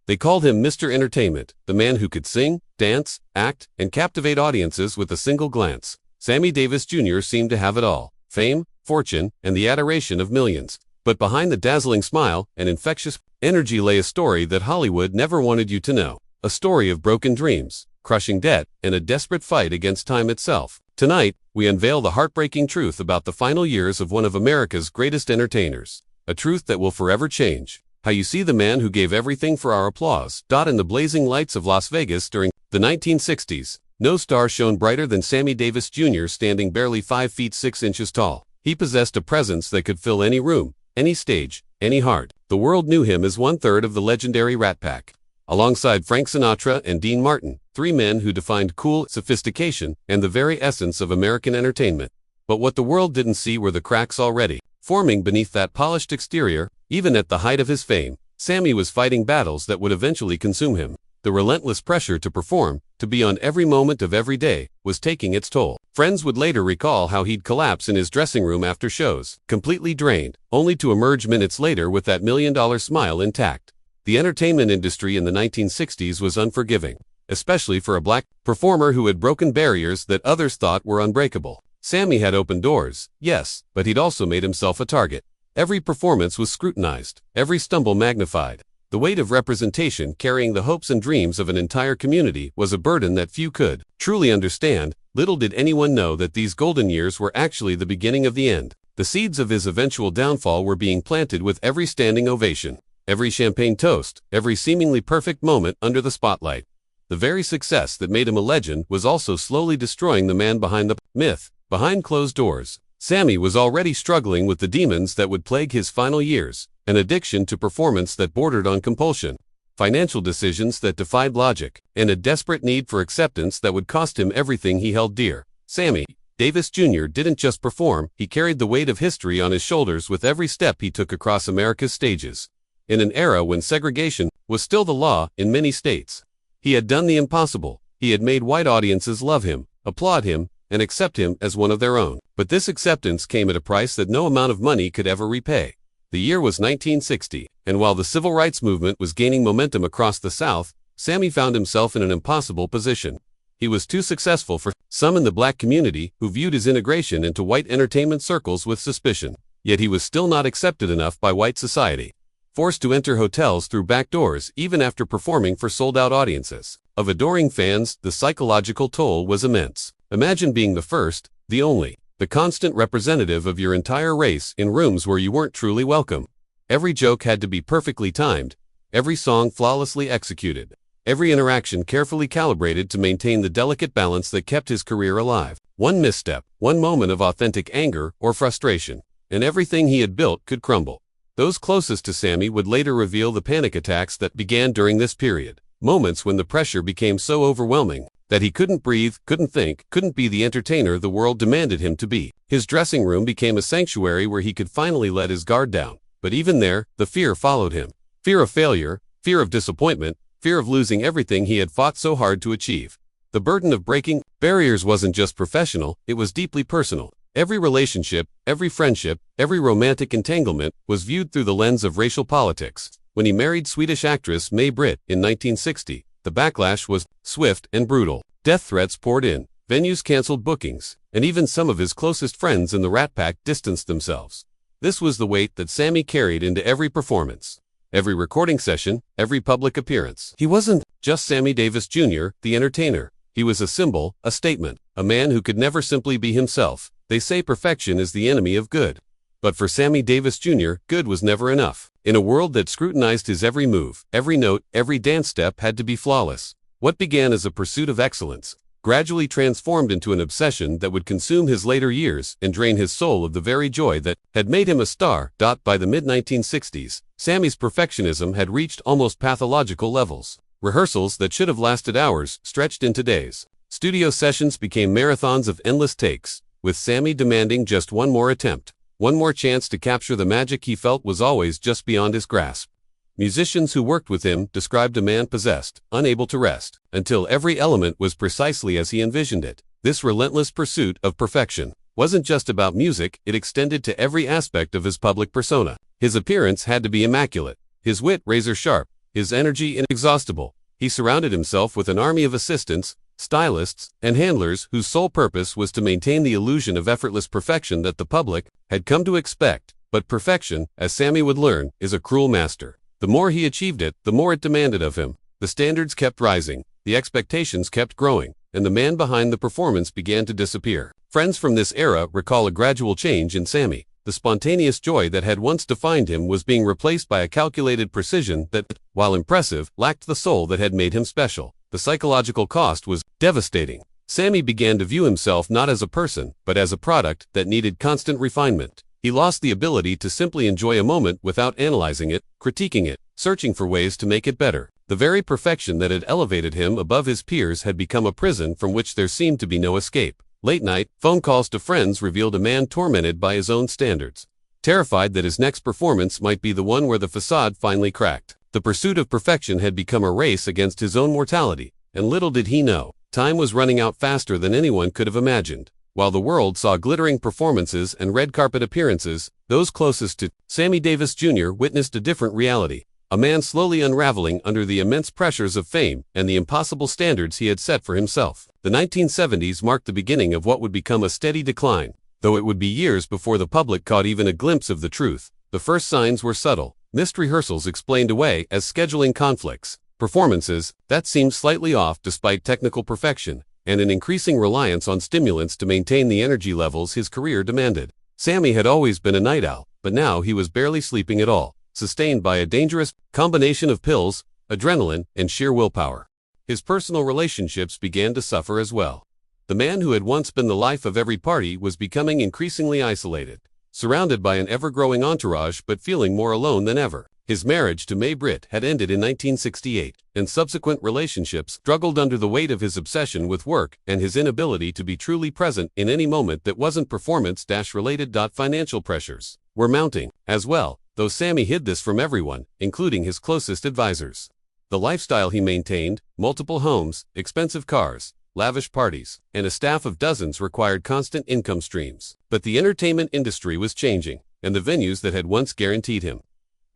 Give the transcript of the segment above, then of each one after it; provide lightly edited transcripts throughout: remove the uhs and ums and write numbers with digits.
They called him Mr. Entertainment, the man who could sing, dance, act, and captivate audiences with a single glance. Sammy Davis Jr. seemed to have it all: fame, fortune, and the adoration of millions. But behind the dazzling smile and infectious energy lay a story that Hollywood never wanted you to know. A story of broken dreams, crushing debt, and a desperate fight against time itself. Tonight, we unveil the heartbreaking truth about the final years of one of America's greatest entertainers. A truth that will forever change how you see the man who gave everything for our applause. In the blazing lights of Las Vegas during the 1960s, no star shone brighter than Sammy Davis Jr. standing barely 5 feet 6 inches tall. He possessed a presence that could fill any room, any stage, any heart. The world knew him as one-third of the legendary Rat Pack. Alongside Frank Sinatra and Dean Martin, 3 men who defined cool sophistication and the very essence of American entertainment. But what the world didn't see were the cracks already forming beneath that polished exterior. Even at the height of his fame, Sammy was fighting battles that would eventually consume him. The relentless pressure to perform, to be on every moment of every day, was taking its toll. Friends would later recall how he'd collapse in his dressing room after shows, completely drained, only to emerge minutes later with that million-dollar smile intact. The entertainment industry in the 1960s was unforgiving, especially for a black performer who had broken barriers that others thought were unbreakable. Sammy had opened doors, yes, but he'd also made himself a target. Every performance was scrutinized, every stumble magnified. The weight of representation carrying the hopes and dreams of an entire community was a burden that few could truly understand. Little did anyone know that these golden years were actually the beginning of the end. The seeds of his eventual downfall were being planted with every standing ovation, every champagne toast, every seemingly perfect moment under the spotlight. The very success that made him a legend was also slowly destroying the man behind the myth. Behind closed doors, Sammy was already struggling with the demons that would plague his final years: an addiction to performance that bordered on compulsion, financial decisions that defied logic, and a desperate need for acceptance that would cost him everything he held dear. Sammy Davis Jr. didn't just perform, he carried the weight of history on his shoulders with every step he took across America's stages. In an era when segregation was still the law in many states, he had done the impossible. He had made white audiences love him, applaud him, and accept him as one of their own. But this acceptance came at a price that no amount of money could ever repay. The year was 1960, and while the civil rights movement was gaining momentum across the South, Sammy found himself in an impossible position. He was too successful for some in the black community, who viewed his integration into white entertainment circles with suspicion. Yet he was still not accepted enough by white society. Forced to enter hotels through back doors even after performing for sold-out audiences of adoring fans, the psychological toll was immense. Imagine being the first, the only, the constant representative of your entire race in rooms where you weren't truly welcome. Every joke had to be perfectly timed, every song flawlessly executed, every interaction carefully calibrated to maintain the delicate balance that kept his career alive. One misstep, one moment of authentic anger or frustration, and everything he had built could crumble. Those closest to Sammy would later reveal the panic attacks that began during this period. Moments when the pressure became so overwhelming that he couldn't breathe, couldn't think, couldn't be the entertainer the world demanded him to be. His dressing room became a sanctuary where he could finally let his guard down. But even there, the fear followed him. Fear of failure, fear of disappointment, fear of losing everything he had fought so hard to achieve. The burden of breaking barriers wasn't just professional, it was deeply personal. Every relationship, every friendship, every romantic entanglement was viewed through the lens of racial politics. When he married Swedish actress May Britt in 1960, the backlash was swift and brutal. Death threats poured in, venues canceled bookings, and even some of his closest friends in the Rat Pack distanced themselves. This was the weight that Sammy carried into every performance, every recording session, every public appearance. He wasn't just Sammy Davis Jr., the entertainer. He was a symbol, a statement, a man who could never simply be himself. They say perfection is the enemy of good. But for Sammy Davis Jr., good was never enough. In a world that scrutinized his every move, every note, every dance step had to be flawless. What began as a pursuit of excellence gradually transformed into an obsession that would consume his later years and drain his soul of the very joy that had made him a star. By the mid-1960s, Sammy's perfectionism had reached almost pathological levels. Rehearsals that should have lasted hours stretched into days. Studio sessions became marathons of endless takes, with Sammy demanding just one more attempt, one more chance to capture the magic he felt was always just beyond his grasp. Musicians who worked with him described a man possessed, unable to rest, until every element was precisely as he envisioned it. This relentless pursuit of perfection wasn't just about music, it extended to every aspect of his public persona. His appearance had to be immaculate, his wit razor sharp, his energy inexhaustible. He surrounded himself with an army of assistants, stylists, and handlers whose sole purpose was to maintain the illusion of effortless perfection that the public had come to expect. But perfection, as Sammy would learn, is a cruel master. The more he achieved it, the more it demanded of him. The standards kept rising, the expectations kept growing, and the man behind the performance began to disappear. Friends from this era recall a gradual change in Sammy. The spontaneous joy that had once defined him was being replaced by a calculated precision that, while impressive, lacked the soul that had made him special. The psychological cost was devastating. Sammy began to view himself not as a person, but as a product that needed constant refinement. He lost the ability to simply enjoy a moment without analyzing it, critiquing it, searching for ways to make it better. The very perfection that had elevated him above his peers had become a prison from which there seemed to be no escape. Late-night phone calls to friends revealed a man tormented by his own standards, terrified that his next performance might be the one where the facade finally cracked. The pursuit of perfection had become a race against his own mortality, and little did he know, time was running out faster than anyone could have imagined. While the world saw glittering performances and red carpet appearances, those closest to Sammy Davis Jr. witnessed a different reality. A man slowly unraveling under the immense pressures of fame and the impossible standards he had set for himself. The 1970s marked the beginning of what would become a steady decline, though it would be years before the public caught even a glimpse of the truth. The first signs were subtle, missed rehearsals explained away as scheduling conflicts, performances that seemed slightly off despite technical perfection, and an increasing reliance on stimulants to maintain the energy levels his career demanded. Sammy had always been a night owl, but now he was barely sleeping at all, sustained by a dangerous combination of pills, adrenaline, and sheer willpower. His personal relationships began to suffer as well. The man who had once been the life of every party was becoming increasingly isolated, surrounded by an ever-growing entourage but feeling more alone than ever. His marriage to May Britt had ended in 1968, and subsequent relationships struggled under the weight of his obsession with work and his inability to be truly present in any moment that wasn't performance-related. Financial pressures were mounting, as well, though Sammy hid this from everyone, including his closest advisors. The lifestyle he maintained, multiple homes, expensive cars, lavish parties, and a staff of dozens required constant income streams. But the entertainment industry was changing, and the venues that had once guaranteed him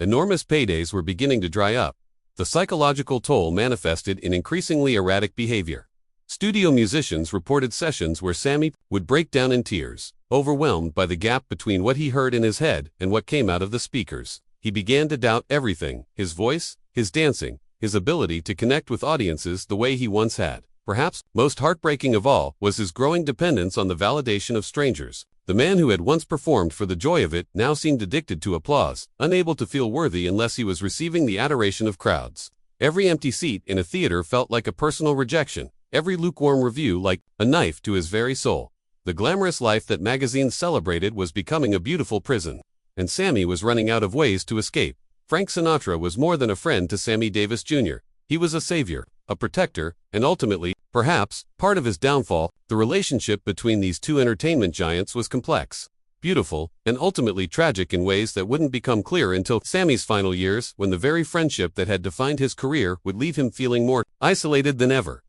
enormous paydays were beginning to dry up. The psychological toll manifested in increasingly erratic behavior. Studio musicians reported sessions where Sammy would break down in tears, overwhelmed by the gap between what he heard in his head and what came out of the speakers. He began to doubt everything: his voice, his dancing, his ability to connect with audiences the way he once had. Perhaps most heartbreaking of all was his growing dependence on the validation of strangers. The man who had once performed for the joy of it now seemed addicted to applause, unable to feel worthy unless he was receiving the adoration of crowds. Every empty seat in a theater felt like a personal rejection, every lukewarm review like a knife to his very soul. The glamorous life that magazines celebrated was becoming a beautiful prison, and Sammy was running out of ways to escape. Frank Sinatra was more than a friend to Sammy Davis Jr. He was a savior, a protector, and ultimately, perhaps, part of his downfall. The relationship between these two entertainment giants was complex, beautiful, and ultimately tragic in ways that wouldn't become clear until Sammy's final years, when the very friendship that had defined his career would leave him feeling more isolated than ever.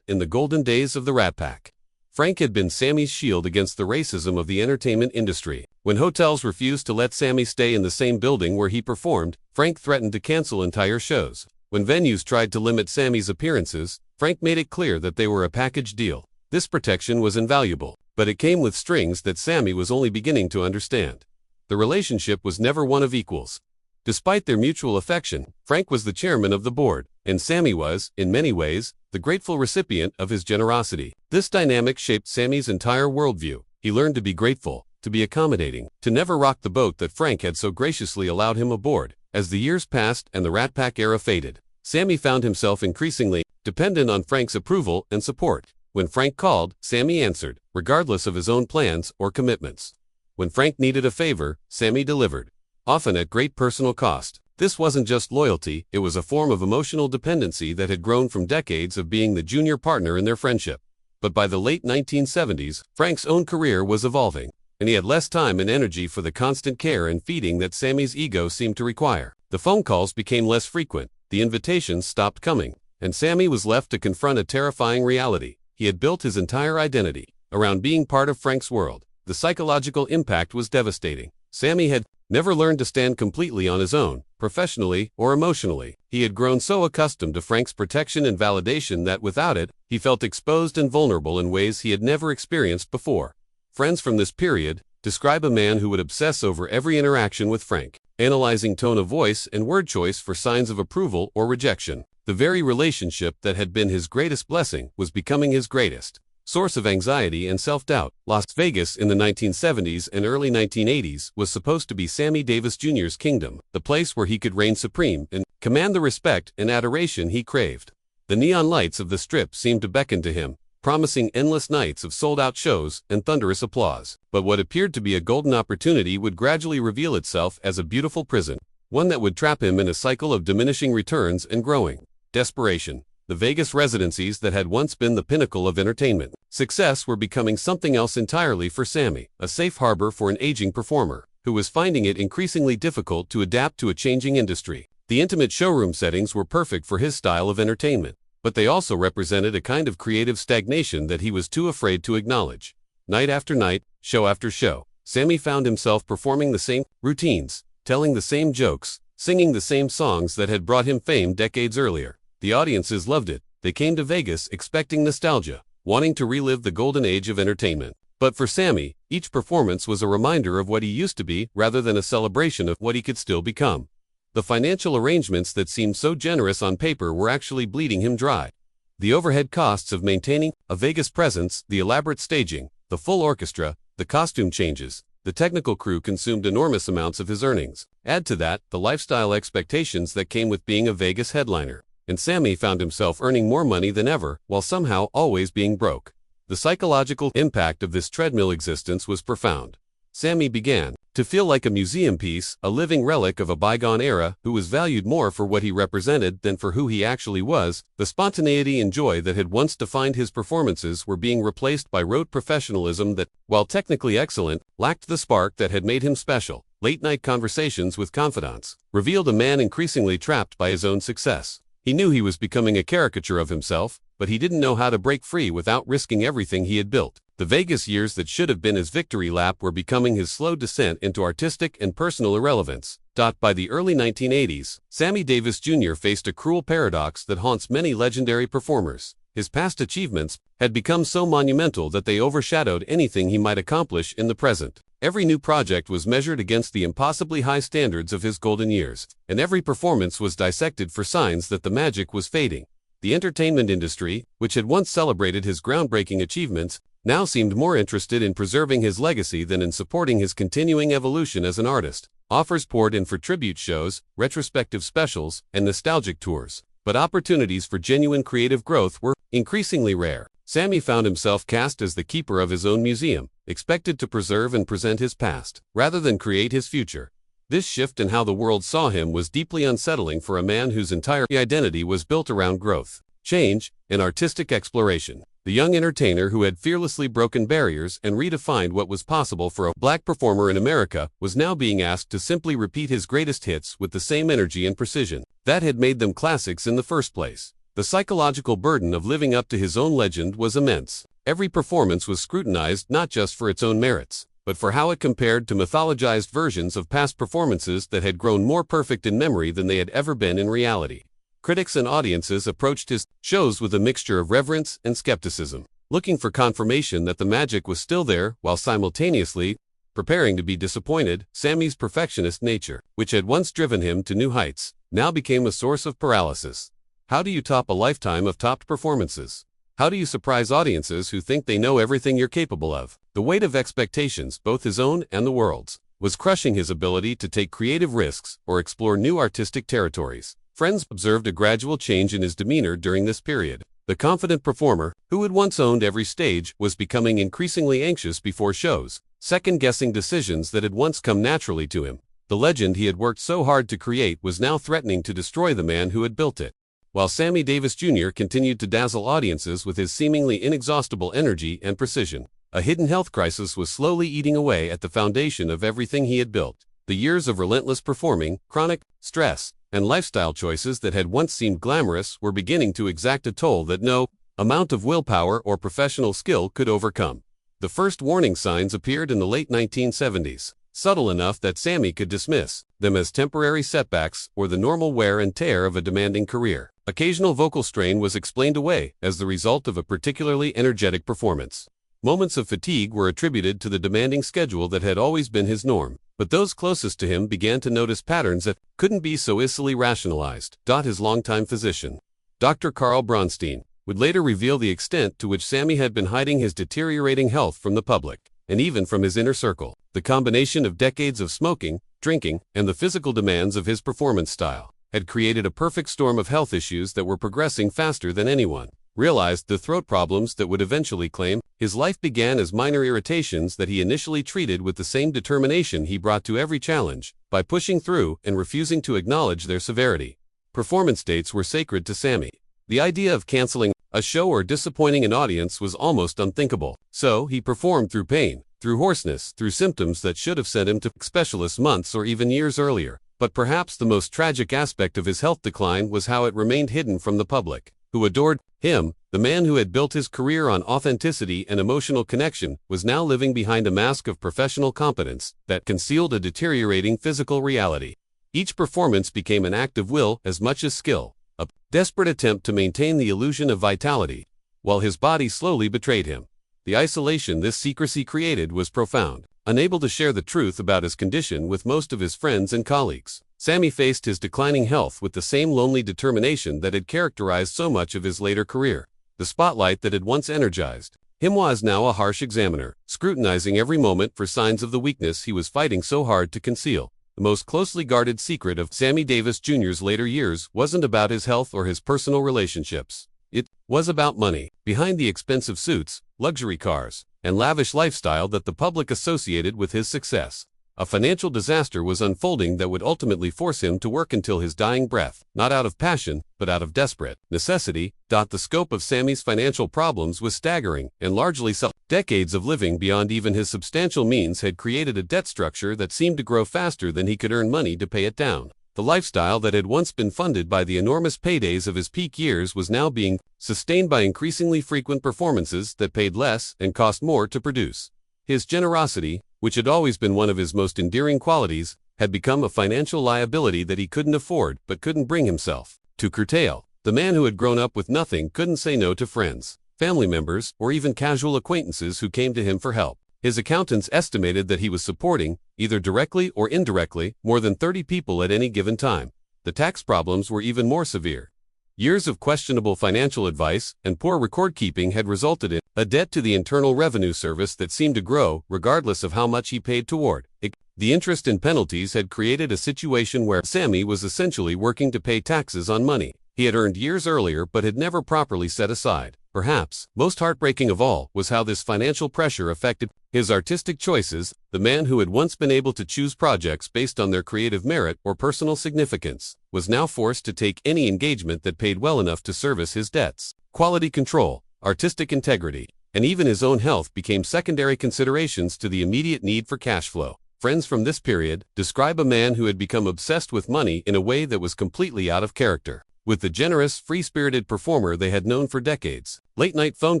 In the golden days of the Rat Pack, Frank had been Sammy's shield against the racism of the entertainment industry. When hotels refused to let Sammy stay in the same building where he performed, Frank threatened to cancel entire shows. When venues tried to limit Sammy's appearances, Frank made it clear that they were a package deal. This protection was invaluable, but it came with strings that Sammy was only beginning to understand. The relationship was never one of equals. Despite their mutual affection, Frank was the chairman of the board, and Sammy was, in many ways, the grateful recipient of his generosity. This dynamic shaped Sammy's entire worldview. He learned to be grateful, to be accommodating, to never rock the boat that Frank had so graciously allowed him aboard. As the years passed and the Rat Pack era faded, Sammy found himself increasingly dependent on Frank's approval and support. When Frank called, Sammy answered, regardless of his own plans or commitments. When Frank needed a favor, Sammy delivered, often at great personal cost. This wasn't just loyalty, it was a form of emotional dependency that had grown from decades of being the junior partner in their friendship. But by the late 1970s, Frank's own career was evolving, and he had less time and energy for the constant care and feeding that Sammy's ego seemed to require. The phone calls became less frequent, the invitations stopped coming, and Sammy was left to confront a terrifying reality. He had built his entire identity around being part of Frank's world. The psychological impact was devastating. Sammy had never learned to stand completely on his own, professionally or emotionally. He had grown so accustomed to Frank's protection and validation that without it, he felt exposed and vulnerable in ways he had never experienced before. Friends from this period describe a man who would obsess over every interaction with Frank, analyzing tone of voice and word choice for signs of approval or rejection. The very relationship that had been his greatest blessing was becoming his greatest source of anxiety and self-doubt. Las Vegas in the 1970s and early 1980s was supposed to be Sammy Davis Jr.'s kingdom, the place where he could reign supreme and command the respect and adoration he craved. The neon lights of the Strip seemed to beckon to him, promising endless nights of sold-out shows and thunderous applause. But what appeared to be a golden opportunity would gradually reveal itself as a beautiful prison, one that would trap him in a cycle of diminishing returns and growing desperation. The Vegas residencies that had once been the pinnacle of entertainment success were becoming something else entirely for Sammy, a safe harbor for an aging performer who was finding it increasingly difficult to adapt to a changing industry. The intimate showroom settings were perfect for his style of entertainment, but they also represented a kind of creative stagnation that he was too afraid to acknowledge. Night after night, show after show, Sammy found himself performing the same routines, telling the same jokes, singing the same songs that had brought him fame decades earlier. The audiences loved it. They came to Vegas expecting nostalgia, wanting to relive the golden age of entertainment. But for Sammy, each performance was a reminder of what he used to be rather than a celebration of what he could still become. The financial arrangements that seemed so generous on paper were actually bleeding him dry. The overhead costs of maintaining a Vegas presence, the elaborate staging, the full orchestra, the costume changes, the technical crew consumed enormous amounts of his earnings. Add to that the lifestyle expectations that came with being a Vegas headliner. And Sammy found himself earning more money than ever, while somehow always being broke. The psychological impact of this treadmill existence was profound. Sammy began to feel like a museum piece, a living relic of a bygone era, who was valued more for what he represented than for who he actually was. The spontaneity and joy that had once defined his performances were being replaced by rote professionalism that, while technically excellent, lacked the spark that had made him special. Late-night conversations with confidants revealed a man increasingly trapped by his own success. He knew he was becoming a caricature of himself, but he didn't know how to break free without risking everything he had built. The Vegas years that should have been his victory lap were becoming his slow descent into artistic and personal irrelevance. By the early 1980s, Sammy Davis Jr. faced a cruel paradox that haunts many legendary performers. His past achievements had become so monumental that they overshadowed anything he might accomplish in the present. Every new project was measured against the impossibly high standards of his golden years, and every performance was dissected for signs that the magic was fading. The entertainment industry, which had once celebrated his groundbreaking achievements, now seemed more interested in preserving his legacy than in supporting his continuing evolution as an artist. Offers poured in for tribute shows, retrospective specials, and nostalgic tours, but opportunities for genuine creative growth were increasingly rare. Sammy found himself cast as the keeper of his own museum, expected to preserve and present his past, rather than create his future. This shift in how the world saw him was deeply unsettling for a man whose entire identity was built around growth, change, and artistic exploration. The young entertainer who had fearlessly broken barriers and redefined what was possible for a black performer in America was now being asked to simply repeat his greatest hits with the same energy and precision that had made them classics in the first place. The psychological burden of living up to his own legend was immense. Every performance was scrutinized not just for its own merits, but for how it compared to mythologized versions of past performances that had grown more perfect in memory than they had ever been in reality. Critics and audiences approached his shows with a mixture of reverence and skepticism, looking for confirmation that the magic was still there while simultaneously preparing to be disappointed. Sammy's perfectionist nature, which had once driven him to new heights, now became a source of paralysis. How do you top a lifetime of topped performances? How do you surprise audiences who think they know everything you're capable of? The weight of expectations, both his own and the world's, was crushing his ability to take creative risks or explore new artistic territories. Friends observed a gradual change in his demeanor during this period. The confident performer, who had once owned every stage, was becoming increasingly anxious before shows, second-guessing decisions that had once come naturally to him. The legend he had worked so hard to create was now threatening to destroy the man who had built it. While Sammy Davis Jr. continued to dazzle audiences with his seemingly inexhaustible energy and precision, a hidden health crisis was slowly eating away at the foundation of everything he had built. The years of relentless performing, chronic stress, and lifestyle choices that had once seemed glamorous were beginning to exact a toll that no amount of willpower or professional skill could overcome. The first warning signs appeared in the late 1970s. subtle enough that Sammy could dismiss them as temporary setbacks or the normal wear and tear of a demanding career. Occasional vocal strain was explained away as the result of a particularly energetic performance. Moments of fatigue were attributed to the demanding schedule that had always been his norm, but those closest to him began to notice patterns that couldn't be so easily rationalized. His longtime physician, Dr. Carl Bronstein, would later reveal the extent to which Sammy had been hiding his deteriorating health from the public, and even from his inner circle. The combination of decades of smoking, drinking, and the physical demands of his performance style had created a perfect storm of health issues that were progressing faster than anyone realized. The throat problems that would eventually claim his life began as minor irritations that he initially treated with the same determination he brought to every challenge, by pushing through and refusing to acknowledge their severity. Performance dates were sacred to Sammy. The idea of canceling a show or disappointing an audience was almost unthinkable. So he performed through pain, through hoarseness, through symptoms that should have sent him to specialists months or even years earlier. But perhaps the most tragic aspect of his health decline was how it remained hidden from the public, who adored him. The man who had built his career on authenticity and emotional connection was now living behind a mask of professional competence that concealed a deteriorating physical reality. Each performance became an act of will as much as skill, a desperate attempt to maintain the illusion of vitality, while his body slowly betrayed him. The isolation this secrecy created was profound. Unable to share the truth about his condition with most of his friends and colleagues, Sammy faced his declining health with the same lonely determination that had characterized so much of his later career. The spotlight that had once energized him was now a harsh examiner, scrutinizing every moment for signs of the weakness he was fighting so hard to conceal. The most closely guarded secret of Sammy Davis Jr.'s later years wasn't about his health or his personal relationships. It was about money. Behind the expensive suits, luxury cars, and lavish lifestyle that the public associated with his success, a financial disaster was unfolding that would ultimately force him to work until his dying breath, not out of passion, but out of desperate necessity. The scope of Sammy's financial problems was staggering and largely self. Decades of living beyond even his substantial means had created a debt structure that seemed to grow faster than he could earn money to pay it down. The lifestyle that had once been funded by the enormous paydays of his peak years was now being sustained by increasingly frequent performances that paid less and cost more to produce. His generosity, which had always been one of his most endearing qualities, had become a financial liability that he couldn't afford but couldn't bring himself to curtail. The man who had grown up with nothing couldn't say no to friends, family members, or even casual acquaintances who came to him for help. His accountants estimated that he was supporting, either directly or indirectly, more than 30 people at any given time. The tax problems were even more severe. Years of questionable financial advice and poor record-keeping had resulted in a debt to the Internal Revenue Service that seemed to grow regardless of how much he paid toward it. The interest and penalties had created a situation where Sammy was essentially working to pay taxes on money he had earned years earlier but had never properly set aside. Perhaps most heartbreaking of all was how this financial pressure affected his artistic choices. The man who had once been able to choose projects based on their creative merit or personal significance was now forced to take any engagement that paid well enough to service his debts. Quality control, artistic integrity, and even his own health became secondary considerations to the immediate need for cash flow. Friends from this period describe a man who had become obsessed with money in a way that was completely out of character with the generous, free-spirited performer they had known for decades. Late-night phone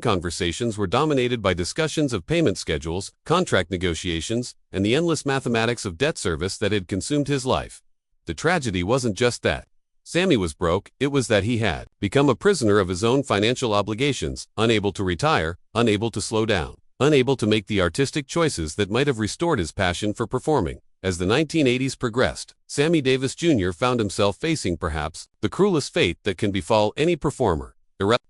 conversations were dominated by discussions of payment schedules, contract negotiations, and the endless mathematics of debt service that had consumed his life. The tragedy wasn't just that Sammy was broke, it was that he had become a prisoner of his own financial obligations, unable to retire, unable to slow down, unable to make the artistic choices that might have restored his passion for performing. As the 1980s progressed, Sammy Davis Jr. found himself facing perhaps the cruelest fate that can befall any performer.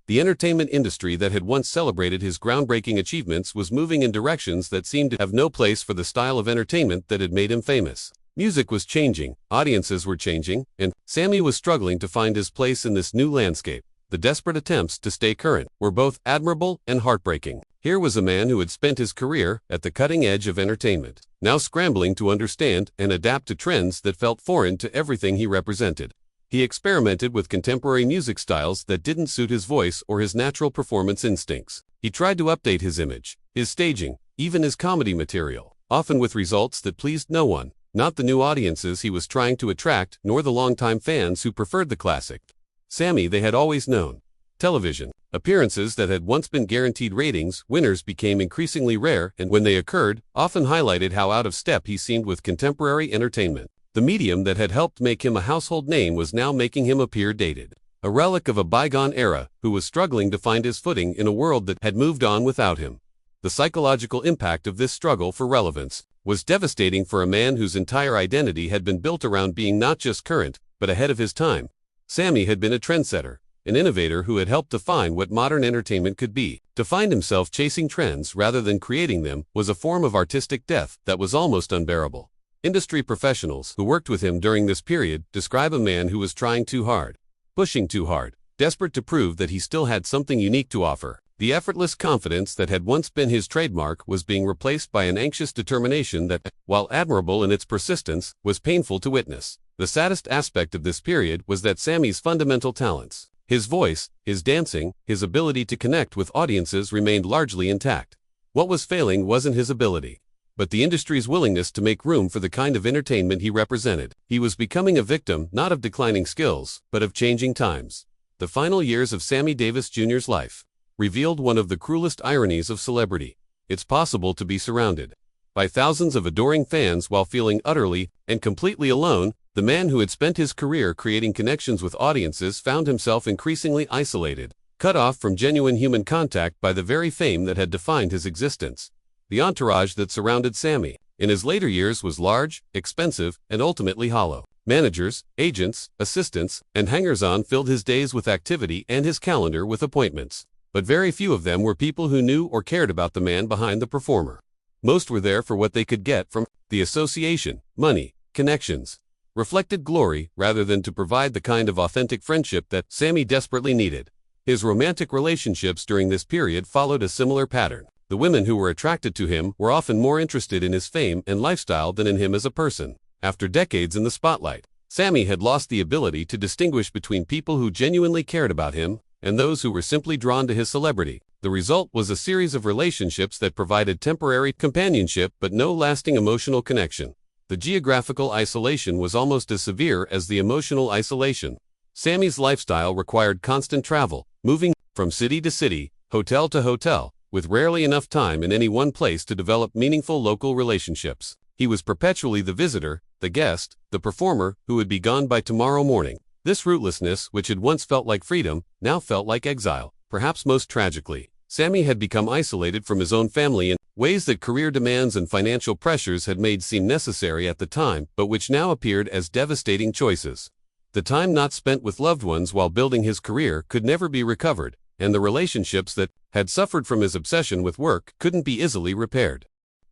The entertainment industry that had once celebrated his groundbreaking achievements was moving in directions that seemed to have no place for the style of entertainment that had made him famous. Music was changing, audiences were changing, and Sammy was struggling to find his place in this new landscape. The desperate attempts to stay current were both admirable and heartbreaking. Here was a man who had spent his career at the cutting edge of entertainment, now scrambling to understand and adapt to trends that felt foreign to everything he represented. He experimented with contemporary music styles that didn't suit his voice or his natural performance instincts. He tried to update his image, his staging, even his comedy material, often with results that pleased no one, not the new audiences he was trying to attract, nor the longtime fans who preferred the classic Sammy they had always known. Television. Appearances that had once been guaranteed ratings winners became increasingly rare, and when they occurred, often highlighted how out of step he seemed with contemporary entertainment. The medium that had helped make him a household name was now making him appear dated. A relic of a bygone era, who was struggling to find his footing in a world that had moved on without him. The psychological impact of this struggle for relevance was devastating for a man whose entire identity had been built around being not just current, but ahead of his time. Sammy had been a trendsetter, an innovator who had helped define what modern entertainment could be. To find himself chasing trends rather than creating them was a form of artistic death that was almost unbearable. Industry professionals who worked with him during this period describe a man who was trying too hard, pushing too hard, desperate to prove that he still had something unique to offer. The effortless confidence that had once been his trademark was being replaced by an anxious determination that, while admirable in its persistence, was painful to witness. The saddest aspect of this period was that Sammy's fundamental talents, his voice, his dancing, his ability to connect with audiences remained largely intact. What was failing wasn't his ability, but the industry's willingness to make room for the kind of entertainment he represented. He was becoming a victim not of declining skills, but of changing times. The final years of Sammy Davis Jr.'s life revealed one of the cruelest ironies of celebrity. It's possible to be surrounded by thousands of adoring fans while feeling utterly and completely alone. The man who had spent his career creating connections with audiences found himself increasingly isolated, cut off from genuine human contact by the very fame that had defined his existence. The entourage that surrounded Sammy in his later years was large, expensive, and ultimately hollow. Managers, agents, assistants, and hangers-on filled his days with activity and his calendar with appointments. But very few of them were people who knew or cared about the man behind the performer. Most were there for what they could get from the association, money, connections, reflected glory, rather than to provide the kind of authentic friendship that Sammy desperately needed. His romantic relationships during this period followed a similar pattern. The women who were attracted to him were often more interested in his fame and lifestyle than in him as a person. After decades in the spotlight, Sammy had lost the ability to distinguish between people who genuinely cared about him and those who were simply drawn to his celebrity. The result was a series of relationships that provided temporary companionship but no lasting emotional connection. The geographical isolation was almost as severe as the emotional isolation. Sammy's lifestyle required constant travel, moving from city to city, hotel to hotel, with rarely enough time in any one place to develop meaningful local relationships. He was perpetually the visitor, the guest, the performer who would be gone by tomorrow morning. This rootlessness, which had once felt like freedom, now felt like exile. Perhaps most tragically, Sammy had become isolated from his own family in ways that career demands and financial pressures had made seem necessary at the time, but which now appeared as devastating choices. The time not spent with loved ones while building his career could never be recovered, and the relationships that had suffered from his obsession with work couldn't be easily repaired.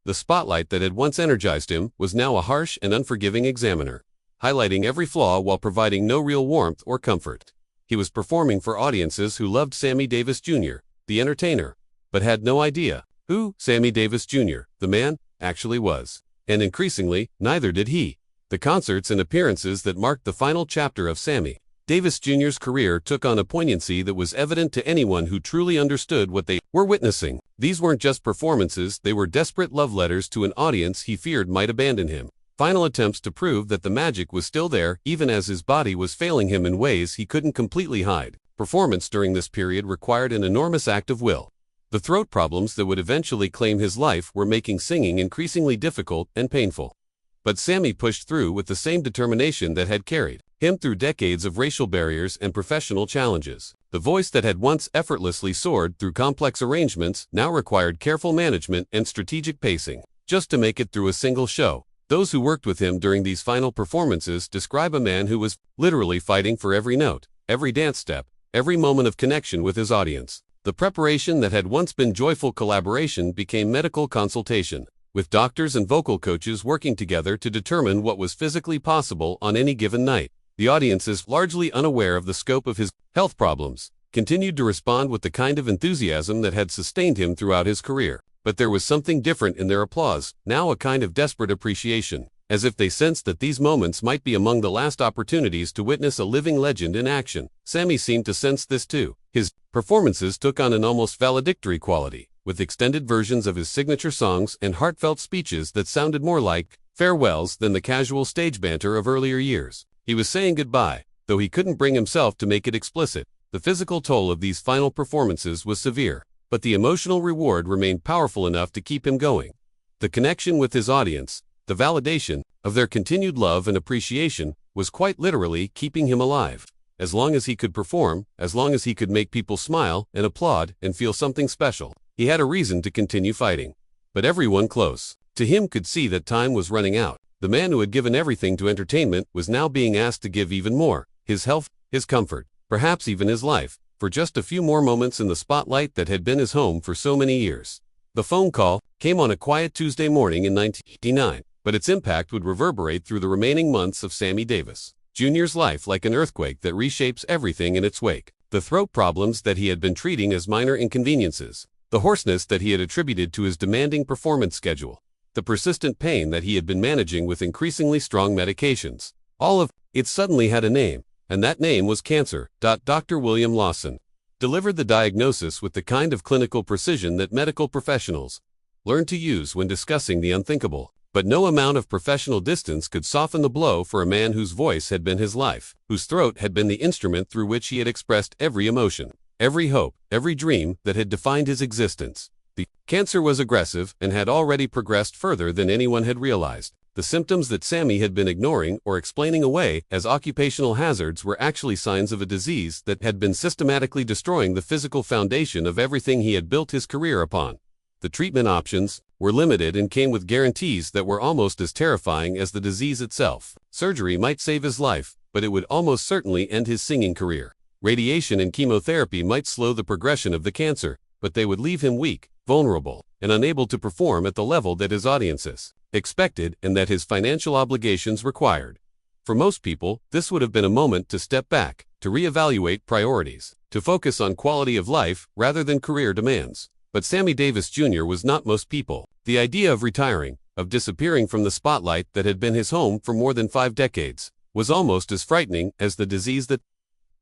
The spotlight that had once energized him was now a harsh and unforgiving examiner, highlighting every flaw while providing no real warmth or comfort. He was performing for audiences who loved Sammy Davis Jr., the entertainer, but had no idea who Sammy Davis Jr., the man, actually was. And increasingly, neither did he. The concerts and appearances that marked the final chapter of Sammy Davis Jr.'s career took on a poignancy that was evident to anyone who truly understood what they were witnessing. These weren't just performances, they were desperate love letters to an audience he feared might abandon him. Final attempts to prove that the magic was still there, even as his body was failing him in ways he couldn't completely hide. Performance during this period required an enormous act of will. The throat problems that would eventually claim his life were making singing increasingly difficult and painful. But Sammy pushed through with the same determination that had carried him through decades of racial barriers and professional challenges. The voice that had once effortlessly soared through complex arrangements now required careful management and strategic pacing, just to make it through a single show. Those who worked with him during these final performances describe a man who was literally fighting for every note, every dance step, every moment of connection with his audience. The preparation that had once been joyful collaboration became medical consultation, with doctors and vocal coaches working together to determine what was physically possible on any given night. The audiences, largely unaware of the scope of his health problems, continued to respond with the kind of enthusiasm that had sustained him throughout his career. But there was something different in their applause, now a kind of desperate appreciation, as if they sensed that these moments might be among the last opportunities to witness a living legend in action. Sammy seemed to sense this too. His performances took on an almost valedictory quality, with extended versions of his signature songs and heartfelt speeches that sounded more like farewells than the casual stage banter of earlier years. He was saying goodbye, though he couldn't bring himself to make it explicit. The physical toll of these final performances was severe, but the emotional reward remained powerful enough to keep him going. The connection with his audience, the validation of their continued love and appreciation, was quite literally keeping him alive. As long as he could perform, as long as he could make people smile and applaud and feel something special, he had a reason to continue fighting. But everyone close to him could see that time was running out. The man who had given everything to entertainment was now being asked to give even more: his health, his comfort, perhaps even his life, for just a few more moments in the spotlight that had been his home for so many years. The phone call came on a quiet Tuesday morning in 1989, but its impact would reverberate through the remaining months of Sammy Davis Jr.'s life like an earthquake that reshapes everything in its wake. The throat problems that he had been treating as minor inconveniences, the hoarseness that he had attributed to his demanding performance schedule, the persistent pain that he had been managing with increasingly strong medications, all of it suddenly had a name, and that name was cancer. Dr. William Lawson delivered the diagnosis with the kind of clinical precision that medical professionals learn to use when discussing the unthinkable. But no amount of professional distance could soften the blow for a man whose voice had been his life, whose throat had been the instrument through which he had expressed every emotion, every hope, every dream that had defined his existence. The cancer was aggressive and had already progressed further than anyone had realized. The symptoms that Sammy had been ignoring or explaining away as occupational hazards were actually signs of a disease that had been systematically destroying the physical foundation of everything he had built his career upon. The treatment options were limited and came with guarantees that were almost as terrifying as the disease itself. Surgery might save his life, but it would almost certainly end his singing career. Radiation and chemotherapy might slow the progression of the cancer, but they would leave him weak, vulnerable, and unable to perform at the level that his audiences expected and that his financial obligations required. For most people, this would have been a moment to step back, to reevaluate priorities, to focus on quality of life rather than career demands. But Sammy Davis Jr. was not most people. The idea of retiring, of disappearing from the spotlight that had been his home for more than 5 decades, was almost as frightening as the disease that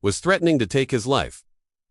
was threatening to take his life.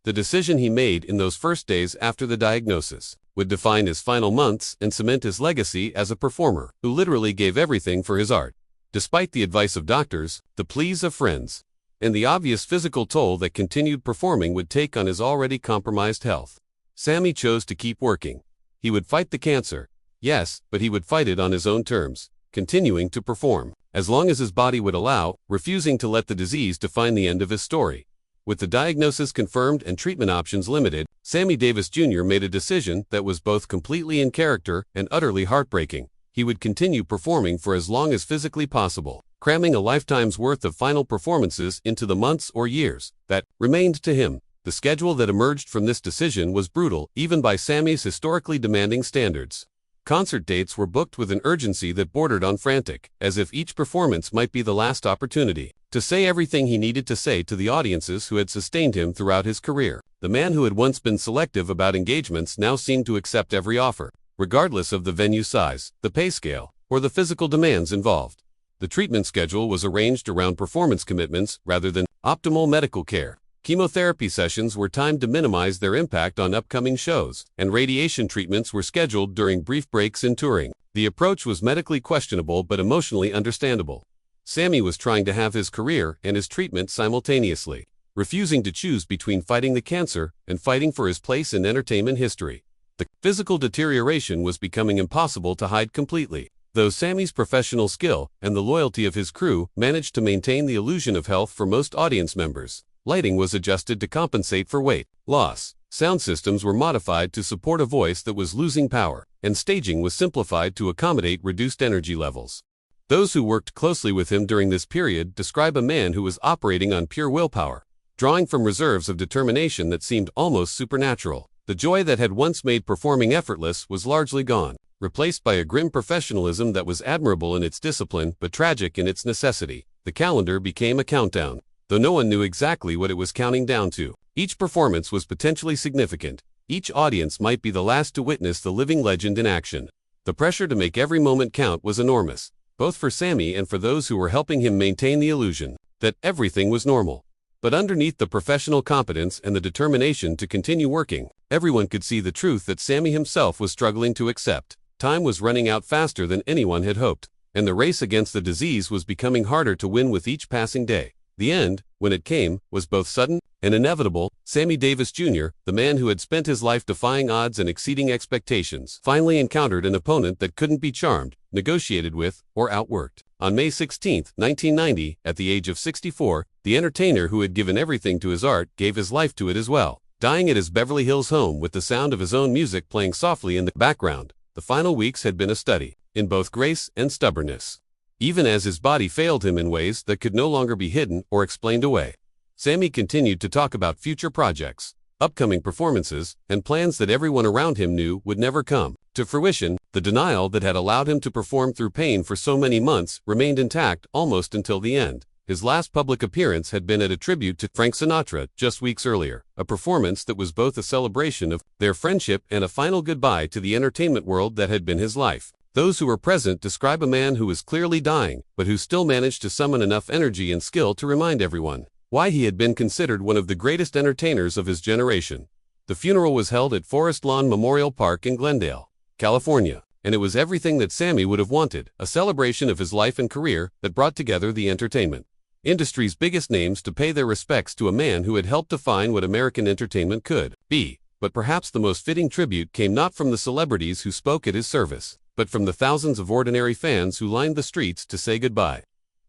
The decision he made in those first days after the diagnosis would define his final months and cement his legacy as a performer who literally gave everything for his art. Despite the advice of doctors, the pleas of friends, and the obvious physical toll that continued performing would take on his already compromised health, Sammy chose to keep working. He would fight the cancer, yes, but he would fight it on his own terms, continuing to perform as long as his body would allow, refusing to let the disease define the end of his story. With the diagnosis confirmed and treatment options limited, Sammy Davis Jr. made a decision that was both completely in character and utterly heartbreaking. He would continue performing for as long as physically possible, cramming a lifetime's worth of final performances into the months or years that remained to him. The schedule that emerged from this decision was brutal, even by Sammy's historically demanding standards. Concert dates were booked with an urgency that bordered on frantic, as if each performance might be the last opportunity to say everything he needed to say to the audiences who had sustained him throughout his career. The man who had once been selective about engagements now seemed to accept every offer, regardless of the venue size, the pay scale, or the physical demands involved. The treatment schedule was arranged around performance commitments rather than optimal medical care. Chemotherapy sessions were timed to minimize their impact on upcoming shows, and radiation treatments were scheduled during brief breaks in touring. The approach was medically questionable but emotionally understandable. Sammy was trying to have his career and his treatment simultaneously, refusing to choose between fighting the cancer and fighting for his place in entertainment history. The physical deterioration was becoming impossible to hide completely, though Sammy's professional skill and the loyalty of his crew managed to maintain the illusion of health for most audience members. Lighting was adjusted to compensate for weight loss. Sound systems were modified to support a voice that was losing power, and staging was simplified to accommodate reduced energy levels. Those who worked closely with him during this period describe a man who was operating on pure willpower, drawing from reserves of determination that seemed almost supernatural. The joy that had once made performing effortless was largely gone, replaced by a grim professionalism that was admirable in its discipline but tragic in its necessity. The calendar became a countdown, though no one knew exactly what it was counting down to. Each performance was potentially significant. Each audience might be the last to witness the living legend in action. The pressure to make every moment count was enormous, both for Sammy and for those who were helping him maintain the illusion that everything was normal. But underneath the professional competence and the determination to continue working, everyone could see the truth that Sammy himself was struggling to accept. Time was running out faster than anyone had hoped, and the race against the disease was becoming harder to win with each passing day. The end, when it came, was both sudden And inevitable, Sammy Davis Jr., the man who had spent his life defying odds and exceeding expectations, finally encountered an opponent that couldn't be charmed, negotiated with, or outworked. On May 16, 1990, at the age of 64, the entertainer who had given everything to his art gave his life to it as well, dying at his Beverly Hills home with the sound of his own music playing softly in the background. The final weeks had been a study in both grace and stubbornness, even as his body failed him in ways that could no longer be hidden or explained away. Sammy continued to talk about future projects, upcoming performances, and plans that everyone around him knew would never come to fruition. The denial that had allowed him to perform through pain for so many months remained intact almost until the end. His last public appearance had been at a tribute to Frank Sinatra just weeks earlier, a performance that was both a celebration of their friendship and a final goodbye to the entertainment world that had been his life. Those who were present describe a man who was clearly dying, but who still managed to summon enough energy and skill to remind everyone why he had been considered one of the greatest entertainers of his generation. The funeral was held at Forest Lawn Memorial Park in Glendale, California, and it was everything that Sammy would have wanted, a celebration of his life and career that brought together the entertainment industry's biggest names to pay their respects to a man who had helped define what American entertainment could be. But perhaps the most fitting tribute came not from the celebrities who spoke at his service, but from the thousands of ordinary fans who lined the streets to say goodbye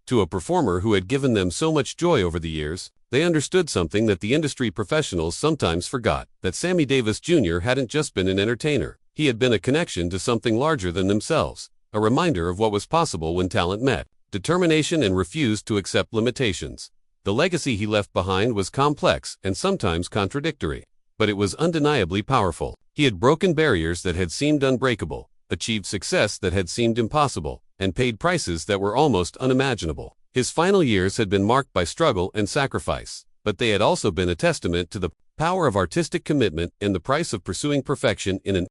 to a performer who had given them so much joy over the years. They understood something that the industry professionals sometimes forgot, that Sammy Davis Jr. hadn't just been an entertainer. He had been a connection to something larger than themselves, a reminder of what was possible when talent met determination and refused to accept limitations. The legacy he left behind was complex and sometimes contradictory, but it was undeniably powerful. He had broken barriers that had seemed unbreakable, achieved success that had seemed impossible, and paid prices that were almost unimaginable. His final years had been marked by struggle and sacrifice, but they had also been a testament to the power of artistic commitment and the price of pursuing perfection in an